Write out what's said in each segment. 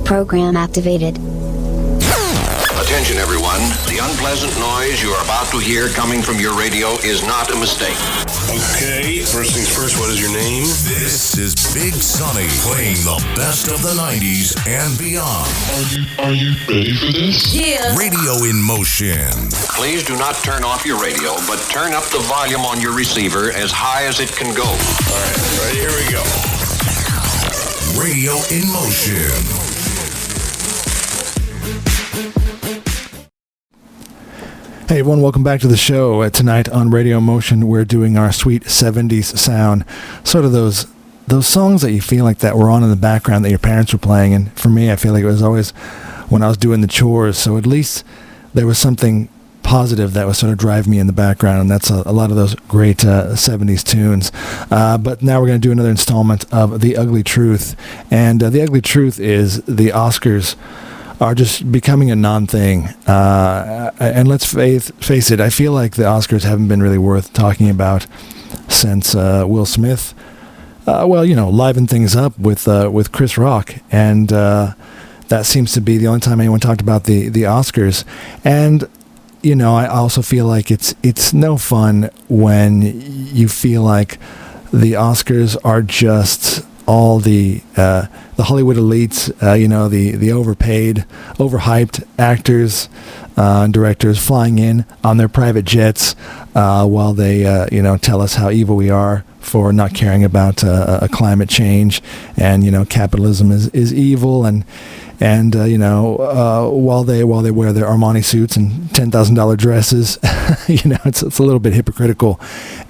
program activated. Attention everyone, the unpleasant noise you are about to hear coming from your radio is not a mistake. Okay, first things first, what is your name? This is Big Sonny playing the best of the 90s and beyond. Are you ready for this? Yeah. Radio in motion. Please do not turn off your radio, but turn up the volume on your receiver as high as it can go. All right, here we go. Radio in motion. Hey everyone, welcome back to the show. Tonight on Radio Motion, we're doing our sweet 70s sound. Sort of those songs that you feel like that were on in the background that your parents were playing. And for me, I feel like it was always when I was doing the chores. So at least there was something positive that was sort of driving me in the background. And that's a lot of those great 70s tunes. But now we're going to do another installment of The Ugly Truth. And The Ugly Truth is the Oscars are just becoming a non-thing. And let's face it, I feel like the Oscars haven't been really worth talking about since Will Smith, livened things up with Chris Rock. And that seems to be the only time anyone talked about the Oscars. And, I also feel like it's no fun when you feel like the Oscars are just all the Hollywood elites, the overpaid, overhyped actors and directors flying in on their private jets while they, tell us how evil we are for not caring about climate change, and capitalism is evil, and while they wear their Armani suits and $10,000 dresses, it's a little bit hypocritical,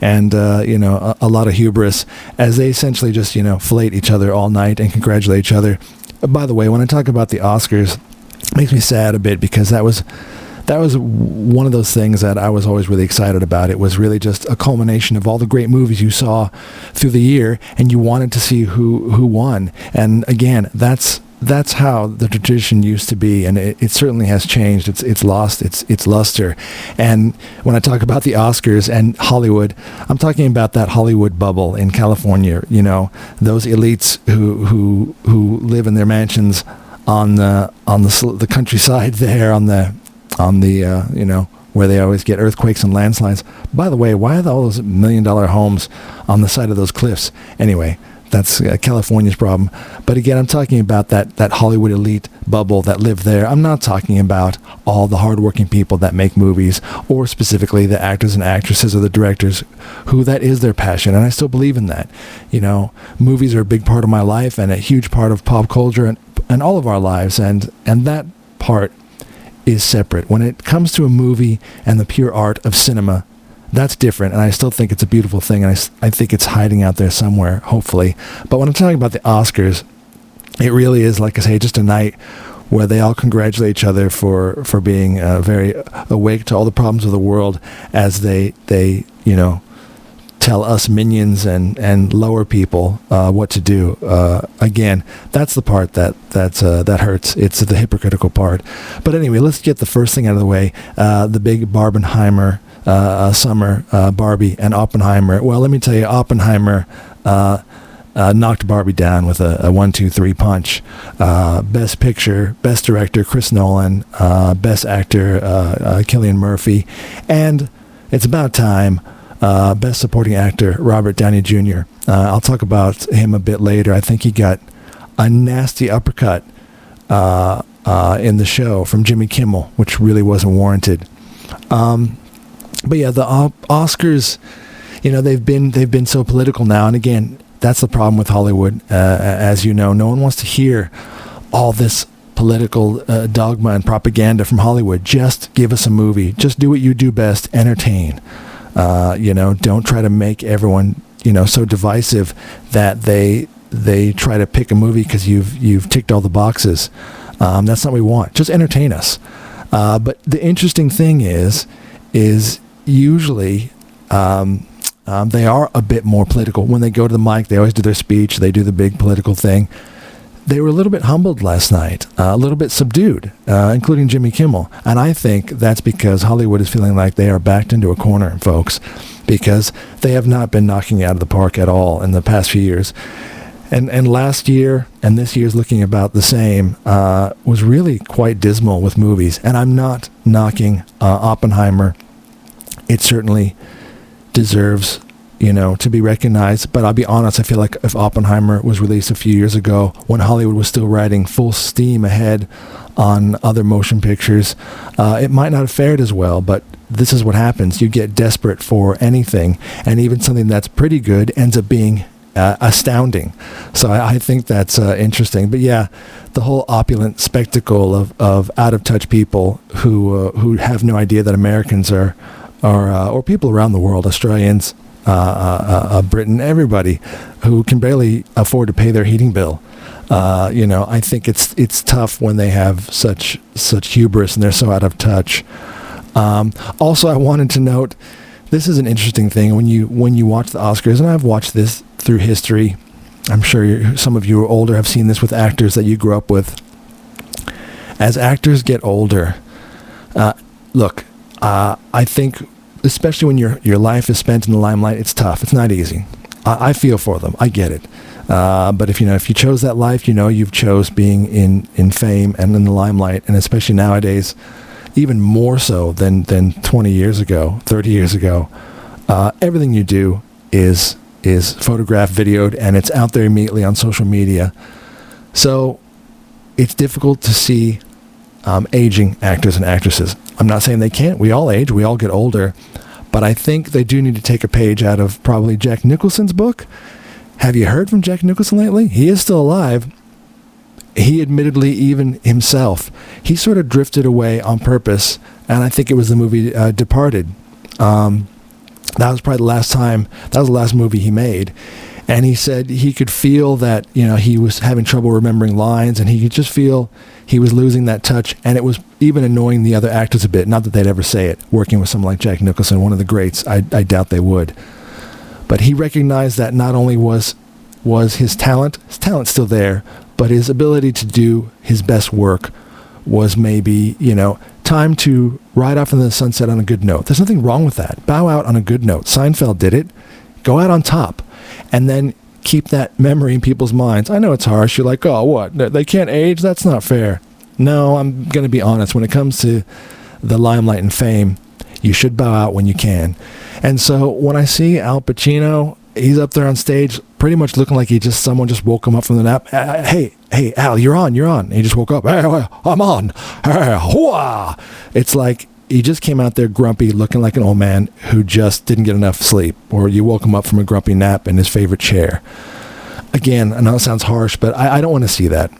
and a lot of hubris as they essentially just fillet each other all night and congratulate each other. By the way, when I talk about the Oscars, it makes me sad a bit because that was one of those things that I was always really excited about. It was really just a culmination of all the great movies you saw through the year, and you wanted to see who won. And again, that's how the tradition used to be, and it certainly has changed. It's lost its luster. And when I talk about the Oscars and Hollywood, I'm talking about that Hollywood bubble in California. Those elites who live in their mansions on the countryside there, on the where they always get earthquakes and landslides. By the way, why are all those $1 million homes on the side of those cliffs? Anyway, that's California's problem. But again, I'm talking about that Hollywood elite bubble that live there. I'm not talking about all the hardworking people that make movies, or specifically the actors and actresses or the directors who that is their passion. And I still believe in that. Movies are a big part of my life and a huge part of pop culture and all of our lives. And that part is separate. When it comes to a movie and the pure art of cinema, that's different, and I still think it's a beautiful thing, and I think it's hiding out there somewhere, hopefully. But when I'm talking about the Oscars, it really is, like I say, just a night where they all congratulate each other for being very awake to all the problems of the world as they tell us minions and lower people what to do. Again, that's the part that hurts. It's the hypocritical part. But anyway, let's get the first thing out of the way. The big Barbenheimer summer, Barbie and Oppenheimer. Well, let me tell you, Oppenheimer knocked Barbie down with a 1-2-3 punch. Best Picture, Best Director, Chris Nolan. Best Actor, Cillian Murphy. And it's about time, Best Supporting Actor, Robert Downey Jr. I'll talk about him a bit later. I think he got a nasty uppercut in the show from Jimmy Kimmel, which really wasn't warranted. But yeah, the Oscars, they've been so political now. And again, that's the problem with Hollywood. As you know, no one wants to hear all this political dogma and propaganda from Hollywood. Just give us a movie. Just do what you do best. Entertain. Don't try to make everyone, so divisive that they try to pick a movie because you've ticked all the boxes. That's not what we want. Just entertain us. But the interesting thing is usually they are a bit more political. When they go to the mic, they always do their speech. They do the big political thing. They were a little bit humbled last night, a little bit subdued, including Jimmy Kimmel. And I think that's because Hollywood is feeling like they are backed into a corner, folks, because they have not been knocking it out of the park at all in the past few years. And last year and this year's looking about the same, was really quite dismal with movies. And I'm not knocking Oppenheimer. It certainly deserves, to be recognized. But I'll be honest, I feel like if Oppenheimer was released a few years ago, when Hollywood was still riding full steam ahead on other motion pictures, it might not have fared as well. But this is what happens. You get desperate for anything, and even something that's pretty good ends up being astounding. So I think that's interesting. But yeah, the whole opulent spectacle of out-of-touch people who have no idea that Americans are or people around the world, Australians, Britain, everybody who can barely afford to pay their heating bill. I think it's tough when they have such hubris and they're so out of touch. Also, I wanted to note, this is an interesting thing when you watch the Oscars, and I've watched this through history. I'm sure some of you are older, have seen this with actors that you grew up with. As actors get older, I think, especially when your life is spent in the limelight, it's tough. It's not easy. I feel for them. I get it. But if you chose that life, you've chose being in fame and in the limelight, and especially nowadays, even more so than 20 years ago, 30 years ago. Everything you do is photographed, videoed, and it's out there immediately on social media. So it's difficult to see aging actors and actresses. I'm not saying they can't. We all age. We all get older. But I think they do need to take a page out of probably Jack Nicholson's book. Have you heard from Jack Nicholson lately? He is still alive. He admittedly, even himself, he sort of drifted away on purpose. And I think it was the movie Departed. That was probably that was the last movie he made. And he said he could feel that, he was having trouble remembering lines, and he could just feel he was losing that touch. And it was even annoying the other actors a bit. Not that they'd ever say it. Working with someone like Jack Nicholson, one of the greats, I doubt they would. But he recognized that not only was his talent's still there, but his ability to do his best work was maybe, time to ride off into the sunset on a good note. There's nothing wrong with that. Bow out on a good note. Seinfeld did it. Go out on top. And then keep that memory in people's minds. I know it's harsh. You're like, oh, what? They can't age? That's not fair. No, I'm going to be honest. When it comes to the limelight and fame, you should bow out when you can. And so when I see Al Pacino, he's up there on stage pretty much looking like someone just woke him up from the nap. Hey, Al, you're on. And he just woke up. Hey, I'm on. Hey, it's like he just came out there grumpy, looking like an old man who just didn't get enough sleep, or you woke him up from a grumpy nap in his favorite chair. Again, I know it sounds harsh, but I don't want to see that.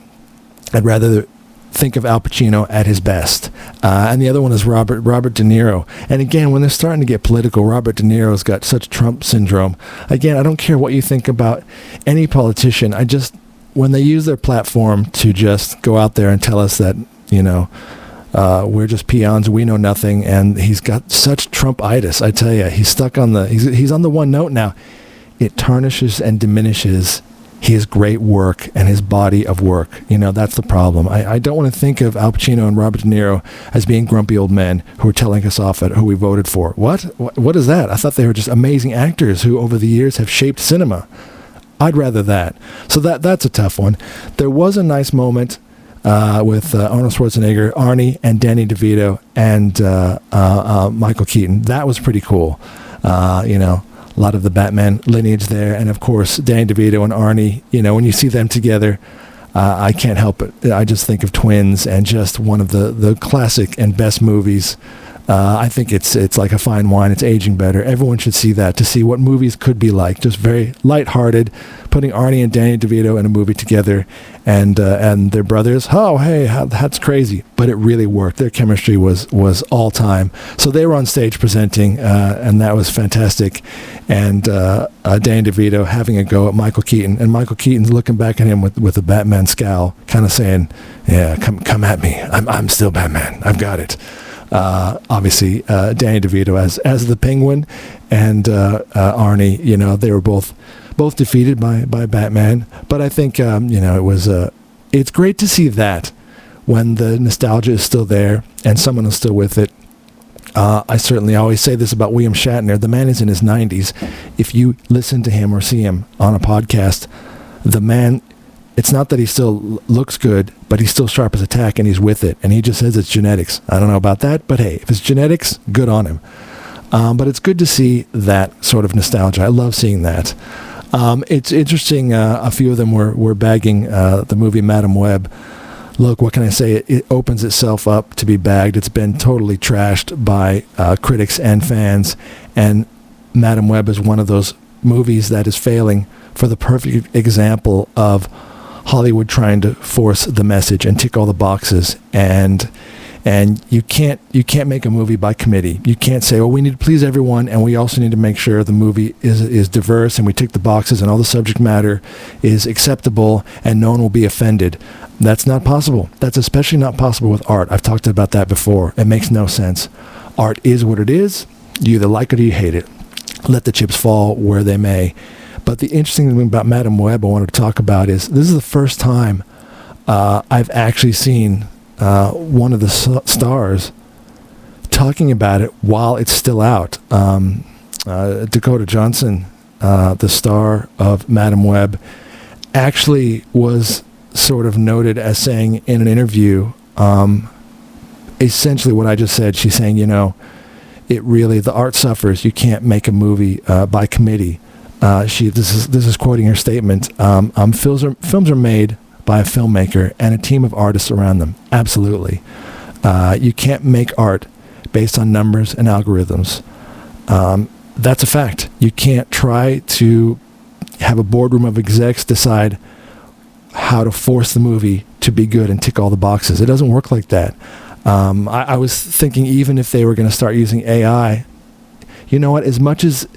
I'd rather think of Al Pacino at his best. And the other one is Robert De Niro. And again, when they're starting to get political, Robert De Niro's got such Trump syndrome. Again, I don't care what you think about any politician. When they use their platform to just go out there and tell us that, we're just peons, we know nothing, and he's got such Trump-itis, I tell you. He's stuck on he's on the one note now. It tarnishes and diminishes his great work and his body of work. That's the problem. I don't want to think of Al Pacino and Robert De Niro as being grumpy old men who are telling us off at who we voted for. What is that? I thought they were just amazing actors who over the years have shaped cinema. I'd rather that. So that's a tough one. There was a nice moment with Arnold Schwarzenegger, Arnie, and Danny DeVito, and Michael Keaton. That was pretty cool. A lot of the Batman lineage there, and of course Danny DeVito and Arnie. When you see them together, I can't help it. I just think of twins, and just one of the classic and best movies. I think it's like a fine wine. It's aging better. Everyone should see that, to see what movies could be like. Just very lighthearted, putting Arnie and Danny DeVito in a movie together, and their brothers. Oh, hey, that's crazy. But it really worked. Their chemistry was all time. So they were on stage presenting, and that was fantastic. And Danny DeVito having a go at Michael Keaton, and Michael Keaton's looking back at him with a Batman scowl, kind of saying, "Yeah, come at me. I'm still Batman. I've got it." Obviously, Danny DeVito as the Penguin, and Arnie, they were both defeated by Batman. But I think it's great to see that when the nostalgia is still there and someone is still with it. I certainly always say this about William Shatner. The man is in his 90s. If you listen to him or see him on a podcast, the man, it's not that he still looks good, but he's still sharp as a tack and he's with it. And he just says it's genetics. I don't know about that, but hey, if it's genetics, good on him. But it's good to see that sort of nostalgia. I love seeing that. It's interesting. A few of them were bagging the movie Madam Web. Look, what can I say? It opens itself up to be bagged. It's been totally trashed by critics and fans. And Madam Web is one of those movies that is failing for the perfect example of Hollywood trying to force the message and tick all the boxes. And you can't make a movie by committee. You can't say, well, we need to please everyone, and we also need to make sure the movie is diverse, and we tick the boxes, and all the subject matter is acceptable, and no one will be offended. That's not possible. That's especially not possible with art. I've talked about that before. It makes no sense. Art is what it is. You either like it or you hate it. Let the chips fall where they may. But the interesting thing about Madam Web I wanted to talk about is this is the first time I've actually seen one of the stars talking about it while it's still out. Dakota Johnson, the star of Madam Web, actually was sort of noted as saying in an interview, essentially what I just said. She's saying, the art suffers. You can't make a movie by committee. This is quoting her statement. Films are made by a filmmaker and a team of artists around them. Absolutely. You can't make art based on numbers and algorithms. That's a fact. You can't try to have a boardroom of execs decide how to force the movie to be good and tick all the boxes. It doesn't work like that. I was thinking even if they were going to start using AI, you know what, as much as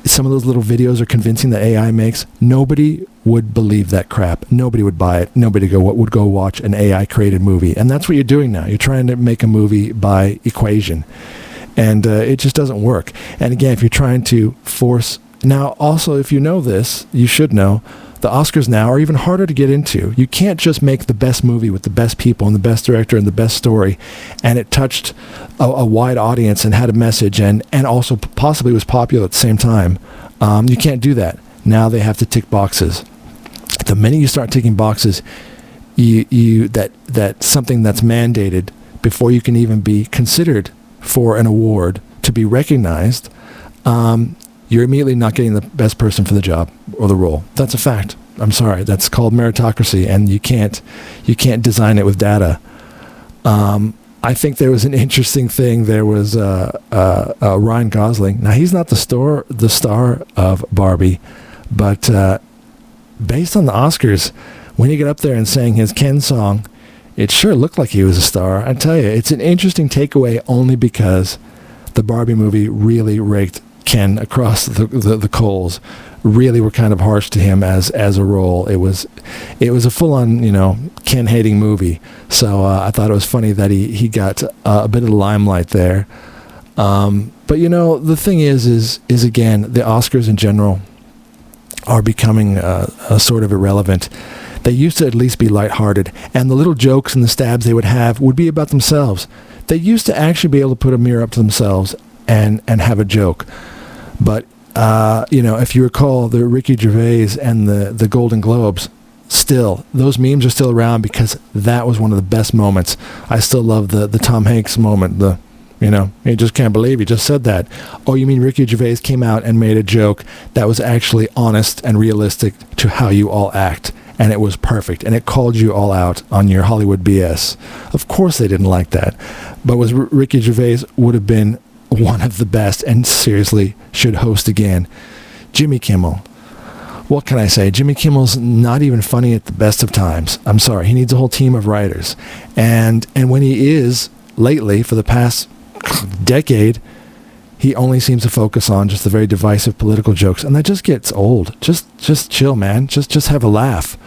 some of those little videos are convincing that AI makes, nobody would believe that crap. Nobody would buy it. Nobody would go watch an AI-created movie. And that's what you're doing now. You're trying to make a movie by equation. And it just doesn't work. And again, if you're trying to force... Now, also, if you know this, you should know, the Oscars now are even harder to get into. You can't just make the best movie with the best people and the best director and the best story, and it touched a wide audience and had a message and also possibly was popular at the same time. You can't do that. Now they have to tick boxes. The minute you start ticking boxes, that's something that's mandated before you can even be considered for an award to be recognized. You're immediately not getting the best person for the job or the role. That's a fact. I'm sorry. That's called meritocracy, and you can't design it with data. I think there was an interesting thing. There was Ryan Gosling. Now, he's not the star of Barbie, but based on the Oscars, when he got up there and sang his Ken song, it sure looked like he was a star. I tell you, it's an interesting takeaway only because the Barbie movie really raked Ken across the coals. Really were kind of harsh to him as a role. It was a full-on Ken hating movie. So I thought it was funny that he got a bit of the limelight there. But the thing is again, the Oscars in general are becoming sort of irrelevant. They used to at least be lighthearted, and the little jokes and the stabs they would have would be about themselves. They used to actually be able to put a mirror up to themselves and have a joke. But, if you recall the Ricky Gervais and the Golden Globes, still, those memes are still around because that was one of the best moments. I still love the Tom Hanks moment, you just can't believe you just said that. Oh, you mean Ricky Gervais came out and made a joke that was actually honest and realistic to how you all act. And it was perfect. And it called you all out on your Hollywood BS. Of course they didn't like that. But Ricky Gervais would have been one of the best and seriously should host again. Jimmy Kimmel. What can I say? Jimmy Kimmel's not even funny at the best of times. I'm sorry. He needs a whole team of writers. And when he is, lately, for the past decade, he only seems to focus on just the very divisive political jokes. And that just gets old. Just chill, man. Just have a laugh.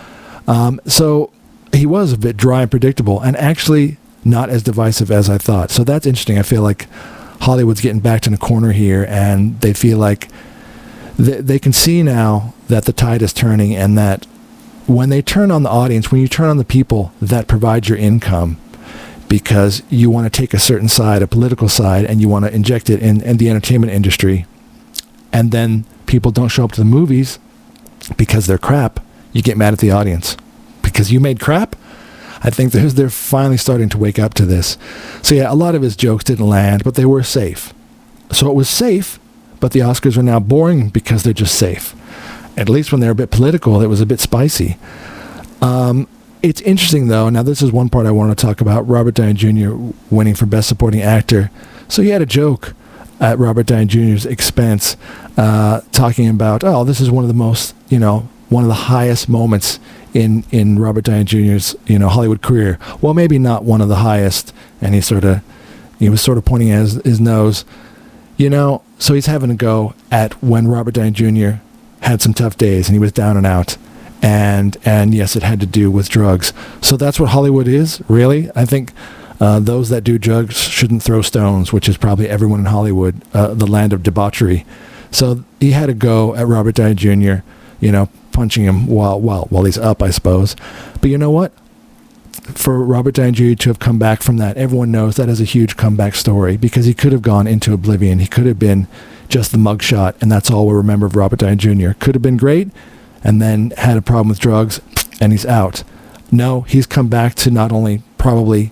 So he was a bit dry and predictable and actually not as divisive as I thought. So that's interesting. I feel like Hollywood's getting backed in a corner here, and they feel like they can see now that the tide is turning, and that when they turn on the audience, when you turn on the people that provide your income, because you want to take a certain side, a political side, and you want to inject it in the entertainment industry, and then people don't show up to the movies because they're crap, you get mad at the audience because you made crap. I think they're finally starting to wake up to this. So yeah, a lot of his jokes didn't land, but they were safe. So it was safe, but the Oscars are now boring because they're just safe. At least when they're a bit political, it was a bit spicy. It's interesting, though. Now, this is one part I want to talk about. Robert Downey Jr. winning for Best Supporting Actor. So he had a joke at Robert Downey Jr.'s expense, talking about, this is one of the most, one of the highest moments in Robert Downey Jr.'s, Hollywood career. Well, maybe not one of the highest. And he was sort of pointing at his nose, so he's having a go at when Robert Downey Jr. had some tough days and he was down and out. And yes, it had to do with drugs. So that's what Hollywood is, really. I think those that do drugs shouldn't throw stones, which is probably everyone in Hollywood, the land of debauchery. So he had a go at Robert Downey Jr., punching him while he's up, I suppose. But you know what? For Robert Downey Jr. to have come back from that, everyone knows that is a huge comeback story because he could have gone into oblivion. He could have been just the mugshot, and that's all we'll remember of Robert Downey Jr. Could have been great, and then had a problem with drugs, and he's out. No, he's come back to not only probably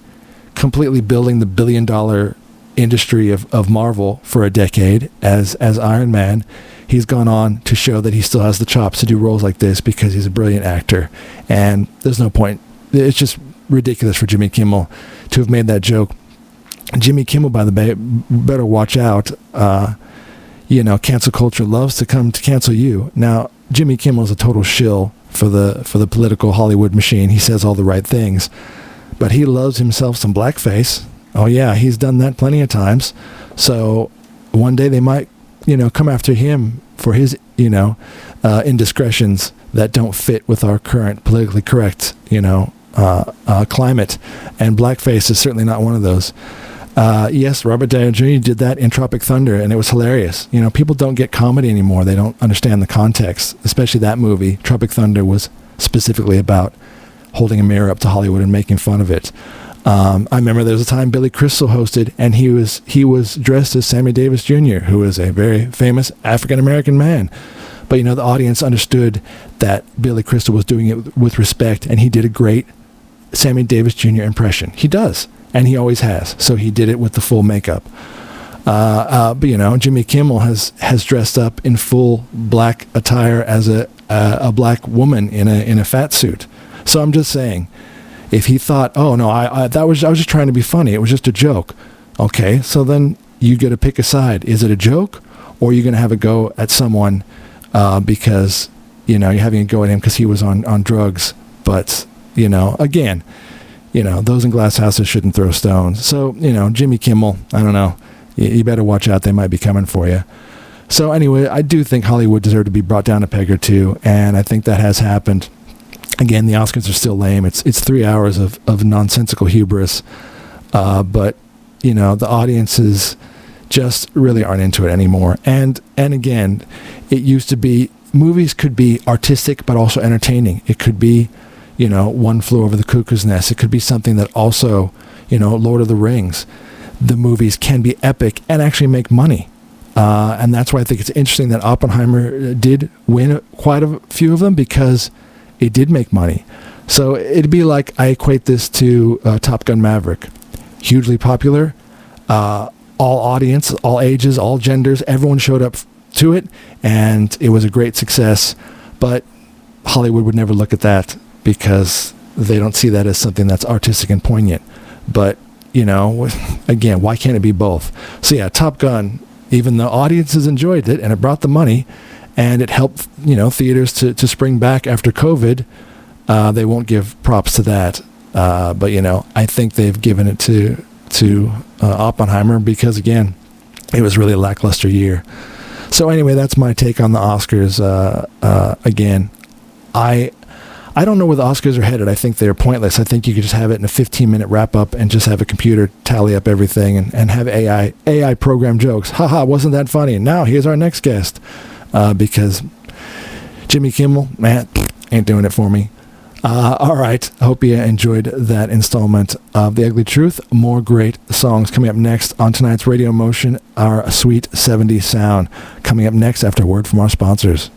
completely building the billion-dollar industry of Marvel for a decade as Iron Man, he's gone on to show that he still has the chops to do roles like this because he's a brilliant actor. And there's no point. It's just ridiculous for Jimmy Kimmel to have made that joke. Jimmy Kimmel, by the way, better watch out. Cancel culture loves to come to cancel you. Now, Jimmy Kimmel is a total shill for the political Hollywood machine. He says all the right things, but he loves himself some blackface. Oh yeah, he's done that plenty of times. So one day they might, come after him for his, indiscretions that don't fit with our current politically correct, climate. And blackface is certainly not one of those. Yes, Robert Downey Jr. did that in Tropic Thunder, and it was hilarious. People don't get comedy anymore. They don't understand the context, especially that movie. Tropic Thunder was specifically about holding a mirror up to Hollywood and making fun of it. I remember there was a time Billy Crystal hosted, and he was dressed as Sammy Davis Jr., who is a very famous African-American man. But, the audience understood that Billy Crystal was doing it with respect, and he did a great Sammy Davis Jr. impression. He does. And he always has. So he did it with the full makeup. But Jimmy Kimmel has dressed up in full black attire as a black woman in a fat suit. So I'm just saying, if he thought, I was just trying to be funny, it was just a joke. Okay, so then you get to pick a side. Is it a joke, or are you going to have a go at someone because you're having a go at him because he was on drugs? But again. Those in glass houses shouldn't throw stones. So, Jimmy Kimmel, I don't know. You better watch out. They might be coming for you. So anyway, I do think Hollywood deserved to be brought down a peg or two, and I think that has happened. Again, the Oscars are still lame. It's 3 hours of nonsensical hubris. But, the audiences just really aren't into it anymore. And again, it used to be, movies could be artistic but also entertaining. It could be, One Flew Over the Cuckoo's Nest. It could be something that also, Lord of the Rings. The movies can be epic and actually make money. And that's why I think it's interesting that Oppenheimer did win quite a few of them because it did make money. So it'd be like, I equate this to Top Gun Maverick. Hugely popular, all audience, all ages, all genders, everyone showed up to it, and it was a great success. But Hollywood would never look at that because they don't see that as something that's artistic and poignant. But, again, why can't it be both? So yeah, Top Gun, even though audiences enjoyed it and it brought the money and it helped, theaters to spring back after COVID, they won't give props to that. But, I think they've given it to Oppenheimer because, again, it was really a lackluster year. So anyway, that's my take on the Oscars. Again, I don't know where the Oscars are headed. I think they're pointless. I think you could just have it in a 15-minute wrap-up and just have a computer tally up everything and have AI program jokes. Haha, wasn't that funny? And now here's our next guest. Because Jimmy Kimmel, man, ain't doing it for me. All right. I hope you enjoyed that installment of The Ugly Truth. More great songs coming up next on tonight's Radio Motion. Our Sweet 70s sound coming up next after a word from our sponsors.